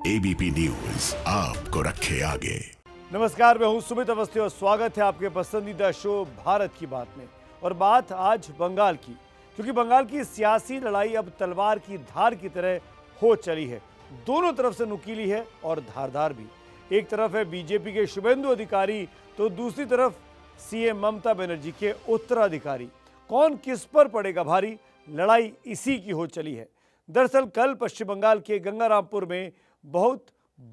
ABP news आपको रखे आगे। नमस्कार, मैं हूं सुमित अवस्थी और स्वागत है आपके पसंदीदा शो भारत की बात में। और बात आज बंगाल की, क्योंकि बंगाल की सियासी लड़ाई अब तलवार की धार की तरह हो चली है। दोनों तरफ से नुकीली है और धारदार भी। एक तरफ है बीजेपी के शुभेंदु अधिकारी, तो दूसरी तरफ सीएम ममता बनर्जी के उत्तराधिकारी। कौन किस पर पड़ेगा भारी, लड़ाई इसी की हो चली है। दरअसल कल पश्चिम बंगाल के गंगारामपुर में बहुत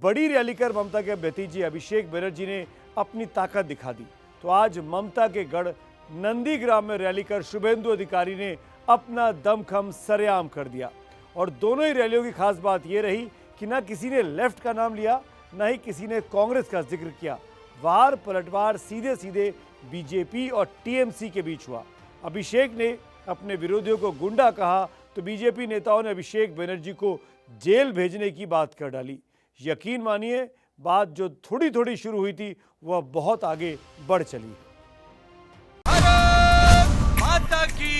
बड़ी रैली कर ममता के भतीजे अभिषेक बनर्जी ने अपनी ताकत दिखा दी। तो आज ममता के गढ़ नंदीग्राम में रैली कर शुभेंदु अधिकारी ने अपना दमखम सरेआम कर दिया। और दोनों ही रैलियों की खास बात यह रही कि ना किसी ने लेफ्ट का नाम लिया, ना ही किसी ने कांग्रेस का जिक्र किया। वार पलटवार सीधे सीधे बीजेपी और टीएमसी के बीच हुआ। अभिषेक ने अपने विरोधियों को गुंडा कहा तो बीजेपी नेताओं ने अभिषेक बनर्जी को जेल भेजने की बात कर डाली। यकीन मानिए, बात जो थोड़ी थोड़ी शुरू हुई थी वह बहुत आगे बढ़ चली। भारत माता की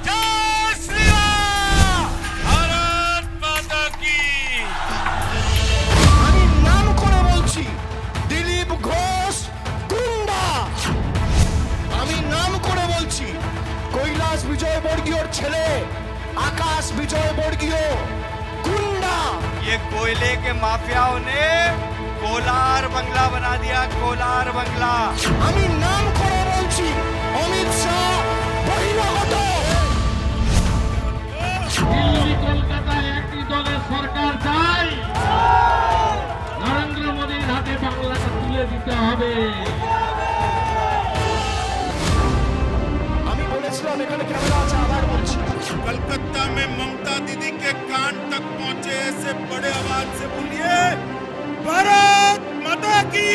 जय श्री राम। भारत माता की। আমি নাম করে বলছি দিলীপ ঘোষ গুন্ডা। আমি নাম করে বলছি কৈলাস বিজয় বর্গীয়র ছেলে आकाश विजय बर्गीय गुंडा। ये कोयले के माफियाओं ने कोलार बंगला बना दिया, कोलार बंगला। আমি নাম করে বলছি অমিত শাহ বহিরাগত। দিল্লি কলকাতায় একটি দলের সরকার চাই, নরেন্দ্র মোদীর হাতে বাংলাটা তুলে দিতে হবে। আমি বলেছিলাম এখানে ক্যামেরা আছে, আবার বলছি कलकत्ता में ममता दीदी के कान तक पहुंचे ऐसे बड़े आवाज से बोलिए भारत माता की,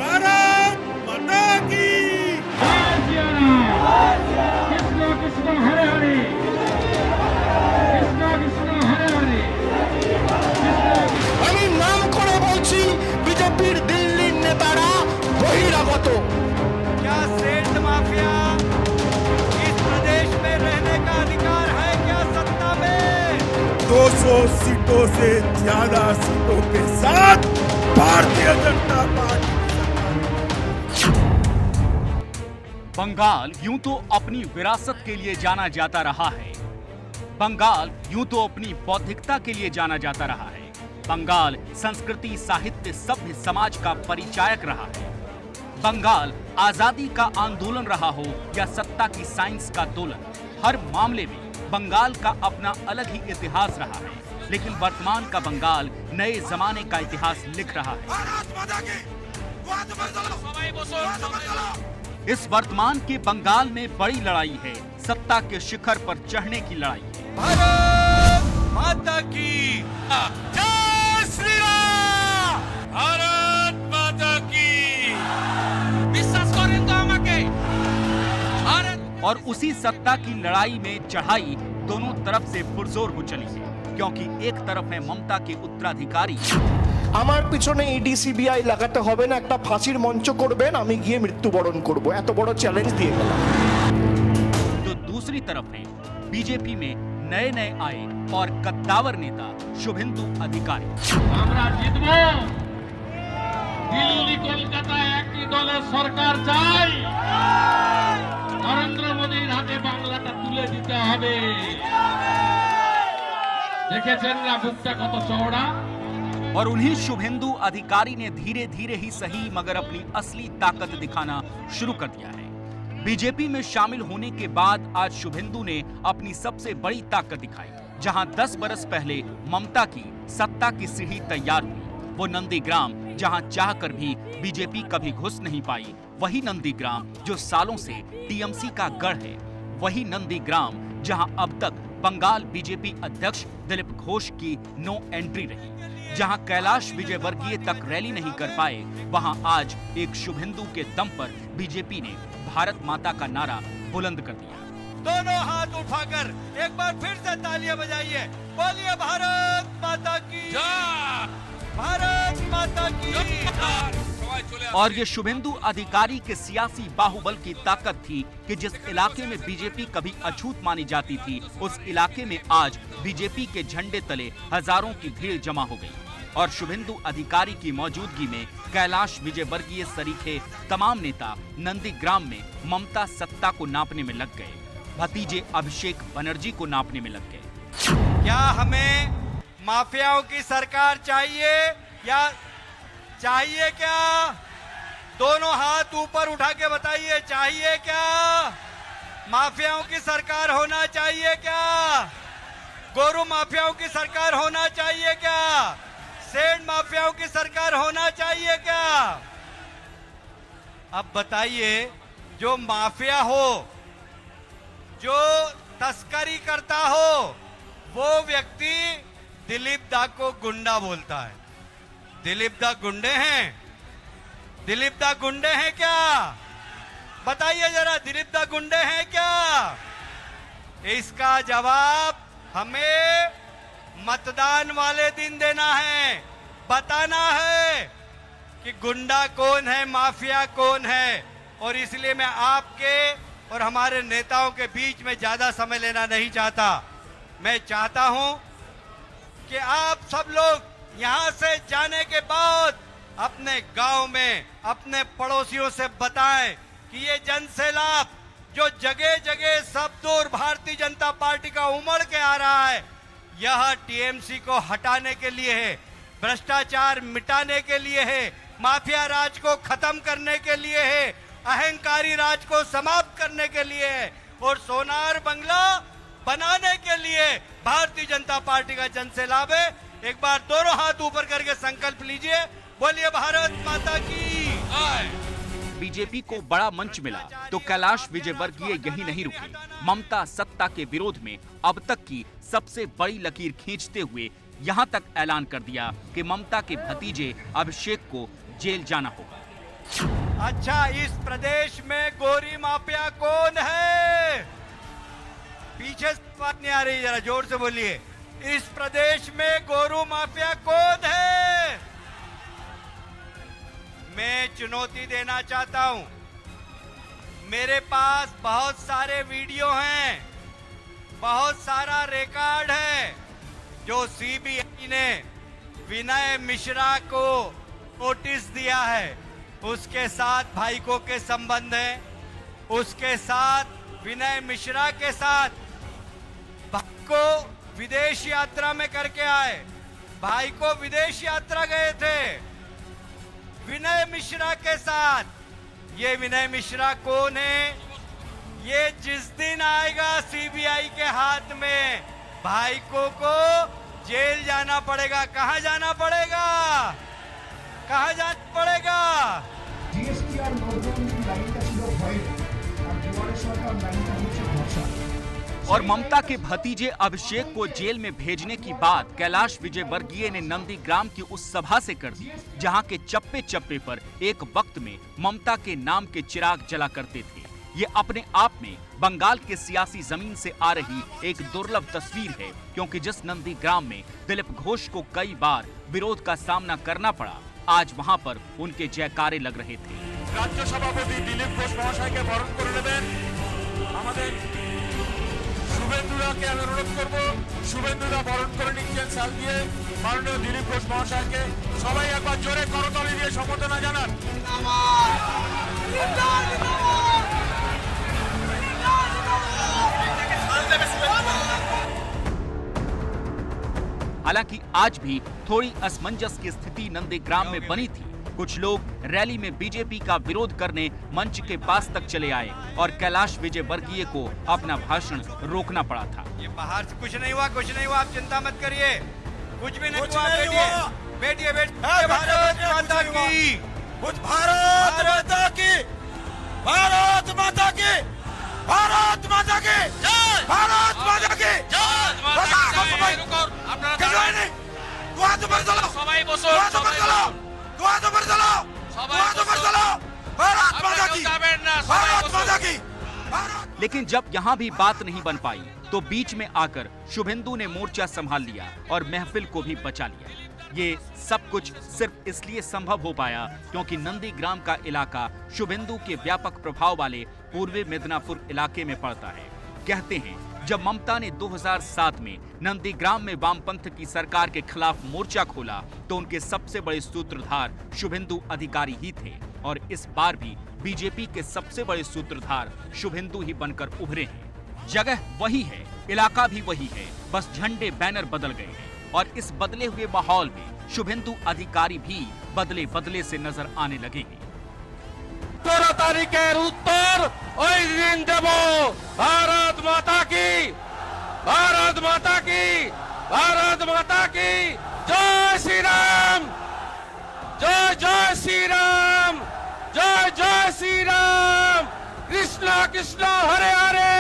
भारत माता की। কৃষ্ণ কৃষ্ণ হরে হরে, কৃষ্ণ কৃষ্ণ হরে হরে। আমি নাম করে বলছি বিজেপির দিল্লির নেতারা বহিরাগত। क्या सेठ माफिया इस प्रदेश में रहने का अधिकार है क्या सत्ता में? 200 सीटों से ज्यादा सीटों के साथ भारतीय जनता पार्टी। बंगाल यूं तो अपनी विरासत के लिए जाना जाता रहा है। बंगाल यूं तो अपनी बौद्धिकता के लिए जाना जाता रहा है। बंगाल संस्कृति, साहित्य, सभ्य समाज का परिचायक रहा है। बंगाल आजादी का आंदोलन रहा हो या सत्ता की साइंस का दोलन, हर मामले में बंगाल का अपना अलग ही इतिहास रहा है। लेकिन वर्तमान का बंगाल नए जमाने का इतिहास लिख रहा है। इस वर्तमान के बंगाल में बड़ी लड़ाई है, सत्ता के शिखर पर चढ़ने की लड़ाई है। भारत माता की जय श्री राम। भारत माता की। विश्वास करें तो আমাকে। भारत। और उसी सत्ता की लड़ाई में चढ़ाई दोनों तरफ से पुरजोर हो चली है, क्योंकि एक तरफ है ममता के उत्तराधिकारी। আমার পিছনে ইডি সিবিআই লাগাতে হবে না, একটা ফাঁসির মঞ্চ করবেন, আমি গিয়ে মৃত্যুবরণ করব, এত বড় চ্যালেঞ্জ দিয়ে গেলাম। तो दूसरी तरफ है बीजेपी में नए नए आए और कद्दावर नेता शुभेंदु अधिकारी। আমরা জিতব। দিল্লি কলকাতায় একটি দলের সরকার চাই, নরেন্দ্র মোদীর হাতে বাংলাটা তুলে দিতে হবে। দেখেছেন না বুকটা কত চওড়া। और उन्हीं शुभेंदु अधिकारी ने धीरे धीरे ही सही मगर अपनी असली ताकत दिखाना शुरू कर दिया है। बीजेपी में शामिल होने के बाद आज शुभेंदु ने अपनी सबसे बड़ी ताकत दिखाई। जहां 10 बरस पहले ममता की सत्ता की सीढ़ी तैयार हुई, वो नंदीग्राम जहां चाहकर भी बीजेपी कभी घुस नहीं पाई, वही नंदीग्राम जो सालों से टीएमसी का गढ़ है, वही नंदीग्राम जहां अब तक बंगाल बीजेपी अध्यक्ष दिलीप घोष की नो एंट्री रही, जहां कैलाश विजयवर्गीय तक रैली नहीं कर पाए, वहां आज एक शुभेंदु के दम पर बीजेपी ने भारत माता का नारा बुलंद कर दिया। दोनों हाथ उठाकर एक बार फिर से तालियां बजाइए, बोलिए भारत माता की जय। भारत माता की। और ये शुभेंदु अधिकारी के सियासी बाहुबल की ताकत थी कि जिस इलाके में बीजेपी कभी अछूत मानी जाती थी, उस इलाके में आज बीजेपी के झंडे तले हजारों की भीड़ जमा हो गई। और शुभेंदु अधिकारी की मौजूदगी में कैलाश विजयवर्गीय सरीखे तमाम नेता नंदीग्राम में ममता सत्ता को नापने में लग गए, भतीजे अभिषेक बनर्जी को नापने में लग गए। क्या हमें माफियाओं की सरकार चाहिए या चाहिए क्या? दोनों हाथ ऊपर उठा के बताइए, चाहिए क्या? माफियाओं की सरकार होना चाहिए क्या? गोरू माफियाओं की सरकार होना चाहिए क्या? सेंध माफियाओं की सरकार होना चाहिए क्या? अब बताइए, जो माफिया हो, जो तस्करी करता हो, वो व्यक्ति दिलीप दा को गुंडा बोलता है। दिलीप दा गुंडे हैं? दिलीप दा गुंडे हैं क्या? बताइए जरा, दिलीप दा गुंडे हैं क्या? इसका जवाब हमें मतदान वाले दिन देना है, बताना है कि गुंडा कौन है, माफिया कौन है। और इसलिए मैं आपके और हमारे नेताओं के बीच में ज्यादा समय लेना नहीं चाहता। मैं चाहता हूं कि आप सब लोग यहां से जाने के बाद अपने गांव में अपने पड़ोसियों से बताएं कि ये जनसैलाब जो जगह जगह सब दूर भारतीय जनता पार्टी का उमड़ के आ रहा है, यह टीएमसी को हटाने के लिए है, भ्रष्टाचार मिटाने के लिए है, माफिया राज को खत्म करने के लिए है, अहंकारी राज को समाप्त करने के लिए है और सोनार बंगला बनाने के लिए भारतीय जनता पार्टी का जनसैलाब है। एक बार दोनों हाथ ऊपर करके संकल्प लीजिए, बोलिए भारत माता की जय। बीजेपी को बड़ा मंच मिला तो कैलाश विजयवर्गीय यही नहीं रुके। ममता सत्ता के विरोध में अब तक की सबसे बड़ी लकीर खींचते हुए यहां तक ऐलान कर दिया कि ममता के भतीजे अभिषेक को जेल जाना होगा। अच्छा, इस प्रदेश में गोरी माफिया कौन है? पीछे से बात नहीं आ रही, जरा जोर से बोलिए। इस प्रदेश में गोरू माफिया कौन है? मैं चुनौती देना चाहता हूं। मेरे पास बहुत सारे वीडियो हैं, बहुत सारा रिकॉर्ड है जो सीबीआई ने विनय मिश्रा को नोटिस दिया है। उसके साथ भाईको के संबंध है, उसके साथ विनय मिश्रा के साथ भाई को विदेश यात्रा में करके आए, भाई को विदेश यात्रा गए थे विनय मिश्रा के साथ। ये विनय मिश्रा कौन है? ये जिस दिन आएगा सीबीआई के हाथ में, भाईको को जेल जाना पड़ेगा। कहां जाना पड़ेगा? कहां जाना पड़ेगा? जीएसटी और नौजवान की लाइन का ছিল ভয় আর দুয়ারে সরকার লাইনটা হচ্ছে ভরসা। और ममता के भतीजे अभिषेक को जेल में भेजने की बात कैलाश विजयवर्गीय ने नंदीग्राम की उस सभा से कर दी जहां के चप्पे चप्पे पर एक वक्त में ममता के नाम के चिराग जला करते थे। ये अपने आप में बंगाल के सियासी जमीन से आ रही एक दुर्लभ तस्वीर है, क्योंकि जिस नंदीग्राम में दिलीप घोष को कई बार विरोध का सामना करना पड़ा, आज वहां पर उनके जयकारे लग रहे थे। राज्य सभापति दिलीप घोष महाशय के बरण कर नेबेन আমাদের শুভেন্দুদাকে আমি অনুরোধ করব, শুভেন্দুদা বরণ করে নিচ্ছেন সাল দিয়ে মাননীয় দিলীপ ঘোষ মহাশয়কে। সবাই একবার জোরে করতালি দিয়ে সম্বর্ধনা জানান। हालांकि आज भी थोड़ी असमंजस की स्थिति नंदीग्राम में बनी थी। कुछ लोग रैली में बीजेपी का विरोध करने मंच के पास तक चले आए और कैलाश विजयवर्गीय को अपना भाषण रोकना पड़ा था। ये बाहर से कुछ नहीं हुआ, कुछ नहीं हुआ, आप चिंता मत करिए, कुछ भी नहीं हुआ। बैठिए, बैठिए। भारत माता की, कुछ भारत माता की, भारत माता की, भारत माता की जय, भारत माता की जय। আপনারা নেই দোয়া তো করে চলো, সবাই বসো, দোয়া তো করে চলো, দোয়া তো করে চলো, দোয়া তো করে চলো। भारत माता की, भारत माता की। लेकिन जब यहाँ भी बात नहीं बन पाई तो तो बीच में आकर शुभेंदु ने मोर्चा संभाल लिया और महफिल को भी बचा लिया। ये सब कुछ सिर्फ इसलिए संभव हो पाया क्योंकि नंदीग्राम का इलाका शुभेंदु के व्यापक प्रभाव वाले पूर्वी मिदनापुर इलाके में पड़ता है। कहते हैं जब ममता ने 2007 में नंदीग्राम में वामपंथ की सरकार के खिलाफ मोर्चा खोला तो उनके सबसे बड़े सूत्रधार शुभेंदु अधिकारी ही थे और इस बार भी बीजेपी के सबसे बड़े सूत्रधार शुभेंदु ही बनकर उभरे हैं। जगह वही है, इलाका भी वही है, बस झंडे बैनर बदल गए हैं और इस बदले हुए माहौल में शुभेंदु अधिकारी भी बदले बदले से नजर आने लगे हैं। 16 तारीखेर उत्तर ওই দিন দেব। भारत माता की, भारत माता की, भारत माता की जय श्री राम, जय जय श्री राम, जय जय श्री राम, कृष्णा कृष्णा हरे हरे।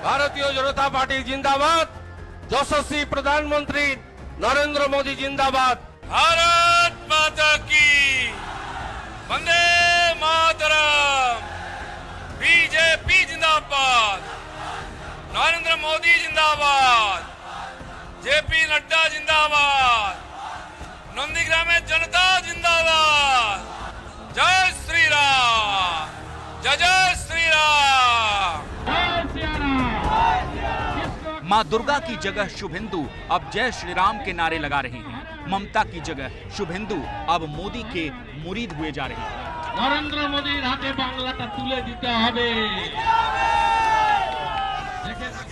भारतीय जनता पार्टी जिंदाबाद, यशस्वी प्रधानमंत्री नरेंद्र मोदी जिंदाबाद। भारत माता की, वंदे मातरम, बीजेपी जिंदाबाद, नरेंद्र मोदी जिंदाबाद, जेपी नड्डा जिंदाबाद, नंदीग्राम में जनता जिंदाबाद। जय श्री राम, जय जय श्री राम। मां दुर्गा की जगह शुभेंदु अब जय श्री राम के नारे लगा रहे हैं। ममता की जगह शुभेंदु अब मोदी के मुरीद हुए जा रहे हैं। नरेंद्र मोदी हाथे बांग्लाटा तुले दीते हबे।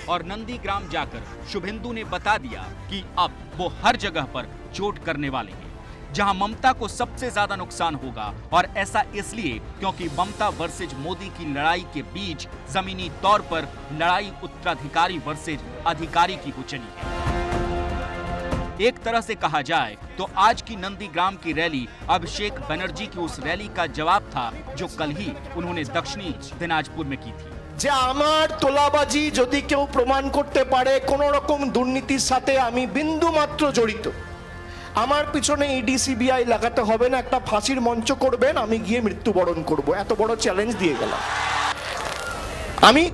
और नंदीग्राम जाकर शुभेंदु ने बता दिया कि अब वो हर जगह पर चोट करने वाले हैं जहां ममता को सबसे ज्यादा नुकसान होगा। और ऐसा इसलिए क्योंकि ममता वर्सेज मोदी की लड़ाई के बीच जमीनी तौर पर लड़ाई उत्तराधिकारी वर्सेज अधिकारी की हो चली है। एक तरह से कहा जाए तो आज की नंदीग्राम की रैली अभिषेक बनर्जी की उस रैली का जवाब था जो कल ही उन्होंने दक्षिणी दिनाजपुर में की थी। যে আমার তোলাবাজি যদি কেউ প্রমাণ করতে পারে কোন রকম দুর্নীতির সাথে আমি বিন্দু মাত্র জড়িত, আমার পিছনে ইডি সিবিআই লাগাতে হবে না, একটা ফাঁসির মঞ্চ করবেন, আমি গিয়ে মৃত্যুবরণ করব, এত বড় চ্যালেঞ্জ দিয়ে গেলাম আমি।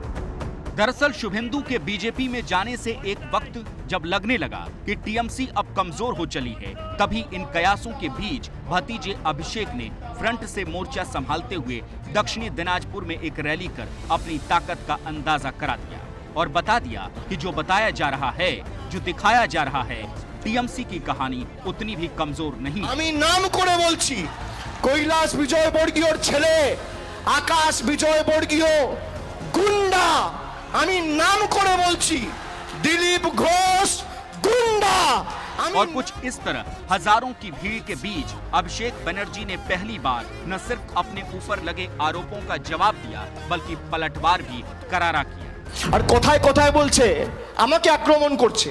दरअसल शुभेंदु के बीजेपी में जाने से एक वक्त जब लगने लगा कि टीएमसी अब कमजोर हो चली है, तभी इन कयासों के बीच भतीजे अभिषेक ने फ्रंट से मोर्चा संभालते हुए दक्षिणी दिनाजपुर में एक रैली कर अपनी ताकत का अंदाजा करा दिया और बता दिया कि जो बताया जा रहा है, जो दिखाया जा रहा है, टीएमसी की कहानी उतनी भी कमजोर नहीं। আমি নাম করে বলছি, কৈলাস বিজয় বর্গীয়র ছেলে আকাশ বিজয় বর্গীয় গুন্ডা, আমি নাম করে বলছি দিলীপ ঘোষ গুন্ডা। और कुछ इस तरह हजारों की भीड़ के बीच अभिषेक बनर्जी ने पहली बार न सिर्फ अपने ऊपर लगे आरोपों का जवाब दिया बल्कि पलटवार भी करारा किया। আর কোথায় কোথায় বলছে আমাকে আক্রমণ করছে,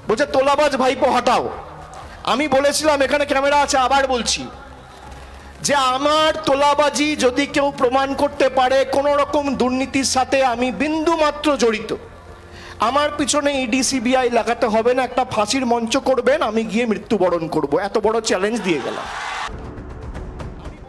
বলছে তোলাবাজ ভাইপো হটাও। আমি বলেছিলাম, এখানে ক্যামেরা আছে, আবার বলছি যে আমার তোলাবাজি যদি কেউ প্রমাণ করতে পারে কোন রকম দুর্নীতির সাথে আমি বিন্দু মাত্র জড়িত, আমার পিছনে ইডি সিবিআই লাগাতে হবে না, একটা ফাঁসির মঞ্চ করবেন, আমি গিয়ে মৃত্যুবরণ করব, এত বড় চ্যালেঞ্জ দিয়ে গেলাম।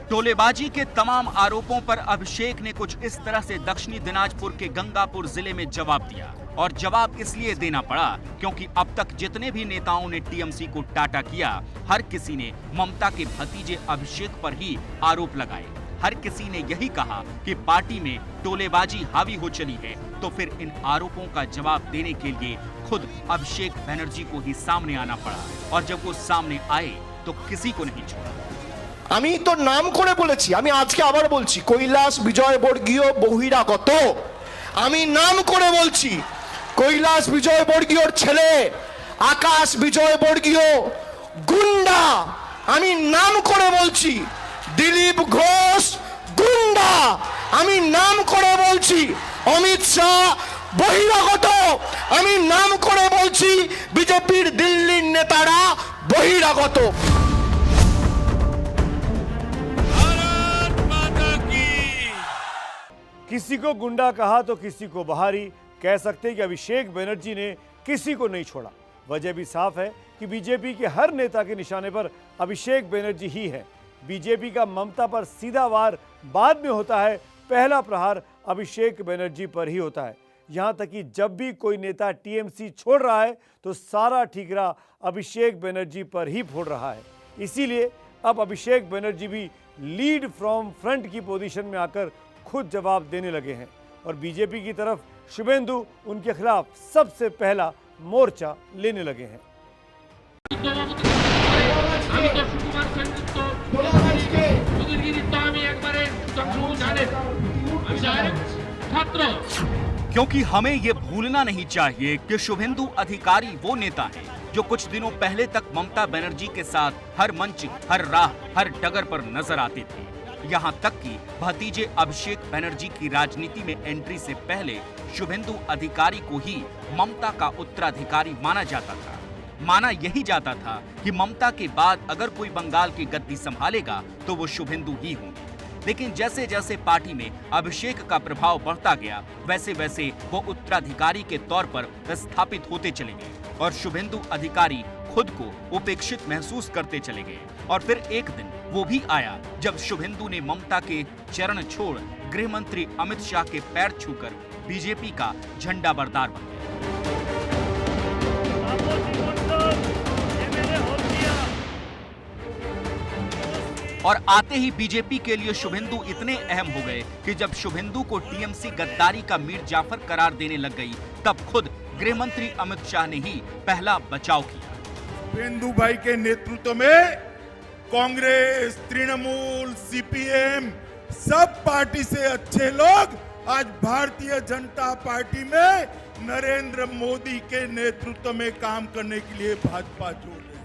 टोलेबाजी के तमाम आरोपों पर अभिषेक ने कुछ इस तरह से दक्षिणी दिनाजपुर के गंगापुर जिले में जवाब दिया और जवाब इसलिए देना पड़ा क्योंकि अब तक जितने भी नेताओं ने टीएमसी को टाटा किया, हर किसी ने ममता के भतीजे अभिषेक पर ही आरोप लगाए। हर किसी ने यही कहा कि पार्टी में टोलेबाजी हावी हो चली है, तो फिर इन आरोपों का जवाब देने के लिए खुद अभिषेक बनर्जी को ही सामने आना पड़ा और जब वो सामने आए तो किसी को नहीं छोड़ा। আমি তো নাম করে বলেছি, আমি আজকে আবার বলছি কৈলাস বিজয় বর্গীয় বহিরাগত, আমি নাম করে বলছি কৈলাস বিজয় বর্গীয়র ছেলে আকাশ বিজয় বর্গীয় গুন্ডা, আমি নাম করে বলছি দিলীপ ঘোষ গুন্ডা, আমি নাম করে বলছি অমিত শাহ বহিরাগত, আমি নাম করে বলছি বিজেপির দিল্লির নেতারা বহিরাগত। किसी को गुंडा कहा तो किसी को बाहरी, कह सकते हैं कि अभिषेक बनर्जी ने किसी को नहीं छोड़ा। वजह भी साफ है कि बीजेपी के हर नेता के निशाने पर अभिषेक बनर्जी ही है। बीजेपी का ममता पर सीधा वार बाद में होता है, पहला प्रहार अभिषेक बनर्जी पर ही होता है। यहाँ तक कि जब भी कोई नेता टीएमसी छोड़ रहा है तो सारा ठीकरा अभिषेक बनर्जी पर ही फोड़ रहा है। इसीलिए अब अभिषेक बनर्जी भी लीड फ्रॉम फ्रंट की पोजीशन में आकर खुद जवाब देने लगे हैं और बीजेपी की तरफ शुभेंदु उनके खिलाफ सबसे पहला मोर्चा लेने लगे हैं। क्योंकि हमें ये भूलना नहीं चाहिए कि शुभेंदु अधिकारी वो नेता हैं जो कुछ दिनों पहले तक ममता बनर्जी के साथ हर मंच, हर राह, हर डगर पर नजर आते थे। यहाँ तक कि भतीजे अभिषेक बनर्जी की राजनीति में एंट्री से पहले शुभेंदु अधिकारी को ही ममता का उत्तराधिकारी माना जाता था। माना यही जाता था कि ममता के बाद अगर कोई बंगाल की गद्दी संभालेगा तो वो शुभेंदु ही होंगे। लेकिन जैसे जैसे पार्टी में अभिषेक का प्रभाव बढ़ता गया वैसे वैसे वो उत्तराधिकारी के तौर पर स्थापित होते चले गए और शुभेंदु अधिकारी खुद को उपेक्षित महसूस करते चले गए। और फिर एक दिन वो भी आया जब शुभेंदु ने ममता के चरण छोड़ गृह मंत्री अमित शाह के पैर छूकर बीजेपी का झंडा बरदार बन गए। और आते ही बीजेपी के लिए शुभेंदु इतने अहम हो गए कि जब शुभेंदु को टीएमसी गद्दारी का मीर जाफर करार देने लग गई तब खुद गृह मंत्री अमित शाह ने ही पहला बचाव किया। शुभेंदु भाई के नेतृत्व में कांग्रेस, तृणमूल, सीपीएम सब पार्टी से अच्छे लोग आज भारतीय जनता पार्टी में नरेंद्र मोदी के नेतृत्व में काम करने के लिए भाजपा जोड़ रहे हैं।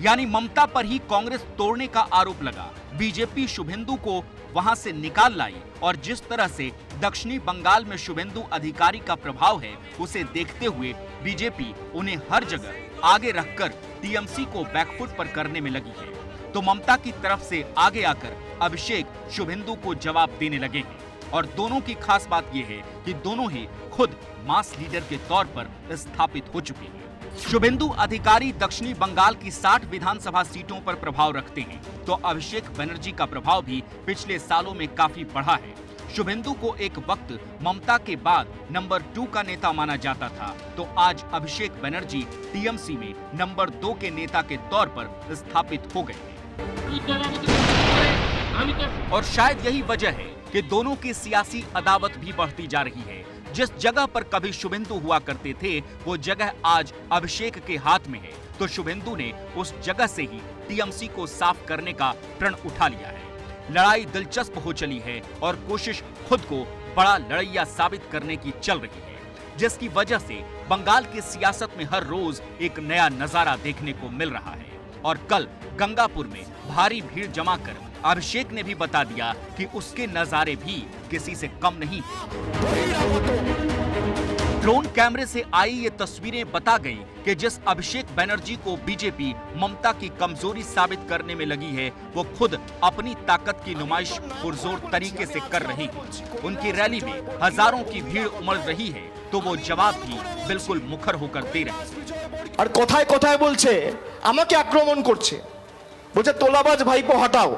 यानी ममता पर ही कांग्रेस तोड़ने का आरोप लगा। बीजेपी शुभेंदु को वहां से निकाल लाई और जिस तरह से दक्षिणी बंगाल में शुभेंदु अधिकारी का प्रभाव है उसे देखते हुए बीजेपी उन्हें हर जगह आगे रखकर टीएमसी को बैकफुट पर करने में लगी है। तो ममता की तरफ से आगे आकर अभिषेक शुभेंदु को जवाब देने लगे हैं और दोनों की खास बात यह है कि दोनों ही खुद मास लीडर के तौर पर स्थापित हो चुके हैं। शुभेंदु अधिकारी दक्षिणी बंगाल की 60 विधानसभा सीटों पर प्रभाव रखते हैं तो अभिषेक बनर्जी का प्रभाव भी पिछले सालों में काफी बढ़ा है। शुभेंदु को एक वक्त ममता के बाद नंबर 2 का नेता माना जाता था तो आज अभिषेक बनर्जी टीएमसी में नंबर 2 के नेता के तौर पर स्थापित हो गए हैं। और शायद यही वजह है कि दोनों की सियासी अदावत भी बढ़ती जा रही है। जिस जगह पर कभी शुभेंदु हुआ करते थे वो जगह आज अभिषेक के हाथ में है तो शुभेंदु ने उस जगह से ही टीएमसी को साफ करने का प्रण उठा लिया है। लड़ाई दिलचस्प हो चली है और कोशिश खुद को बड़ा लड़ैया साबित करने की चल रही है जिसकी वजह से बंगाल की सियासत में हर रोज एक नया नजारा देखने को मिल रहा है। और कल गंगापुर में भारी भीड़ जमा कर अभिषेक ने भी बता दिया कि उसके नजारे भी किसी से कम नहीं। ड्रोन कैमरे से आई ये तस्वीरें बता गई कि जिस अभिषेक बनर्जी को बीजेपी ममता की कमजोरी साबित करने में लगी है वो खुद अपनी ताकत की नुमाइश पुरजोर तरीके से कर रही है। उनकी रैली में हजारों की भीड़ उमड़ रही है तो वो जवाब भी बिल्कुल मुखर होकर दे रहे हैं। और कोথায় কোথায় বলছে আমাকে আক্রমণ করছে, বলছে তোলাবাজ ভাইপো হটাও।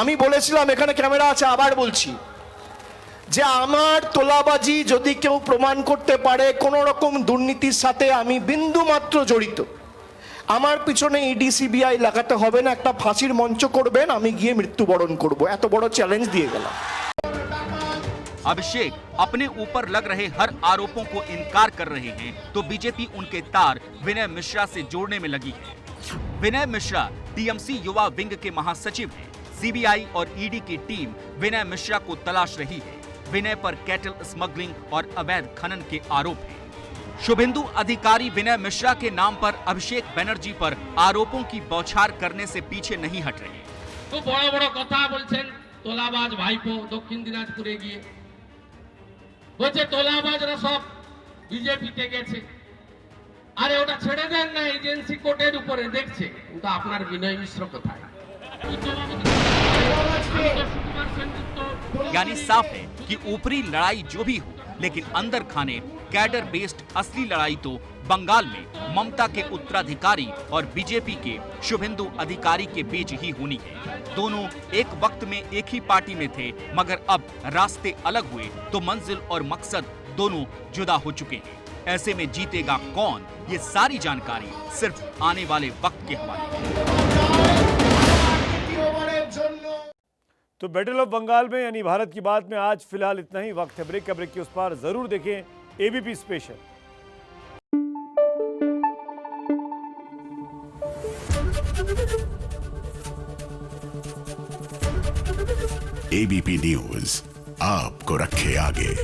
আমি বলেছিলাম এখানে ক্যামেরা আছে আবার বলছি যে আমার তোলাবাজি যদি কেউ প্রমাণ করতে পারে কোন রকম দুর্নীতির সাথে আমি বিন্দু মাত্র জড়িত আমার পিছনে ইডি সিবিআই লাগাতে হবে না, একটা ফাঁসির মঞ্চ করবেন আমি গিয়ে মৃত্যুবরণ করব। এত বড় চ্যালেঞ্জ দিয়ে গেলাম। अभिषेक अपने ऊपर लग रहे हर आरोपों को इनकार कर रहे हैं तो बीजेपी उनके तार विनय मिश्रा से जोड़ने में लगी है। विनय मिश्रा टीएमसी युवा विंग के महासचिव हैं। सीबीआई और ईडी की टीम विनय मिश्रा को तलाश रही है। विनय पर कैटल स्मगलिंग और अवैध खनन के आरोप हैं। शुभेंदु अधिकारी विनय मिश्रा के नाम पर अभिषेक बनर्जी पर आरोपों की बौछार करने से पीछे नहीं हट रहे। तो बड़ा बड़ा कथा बोलছেন তোলাবাজ ভাইপো দক্ষিণ দিনাজপুরে গিয়ে বলছে তোলাবাজরা সব বিজেপিতে গেছে। আরে ওটা ছেড়ে দেন না, এজেন্সি কোর্টের উপরে দেখছে। কিন্তু আপনার বিনয় মিশ্র কোথায়? यानी साफ है कि ऊपरी लड़ाई जो भी हो लेकिन अंदर खाने कैडर बेस्ड असली लड़ाई तो बंगाल में ममता के उत्तराधिकारी और बीजेपी के शुभेंदु अधिकारी के बीच ही होनी है। दोनों एक वक्त में एक ही पार्टी में थे, मगर अब रास्ते अलग हुए तो मंजिल और मकसद दोनों जुदा हो चुके हैं। ऐसे में जीतेगा कौन, ये सारी जानकारी सिर्फ आने वाले वक्त के हवाले। तो बैटल ऑफ बंगाल में यानी भारत की बात में आज फिलहाल इतना ही। वक्त है ब्रेक का। ब्रेक के उस पार जरूर देखें एबीपी स्पेशल। एबीपी न्यूज आपको रखे आगे।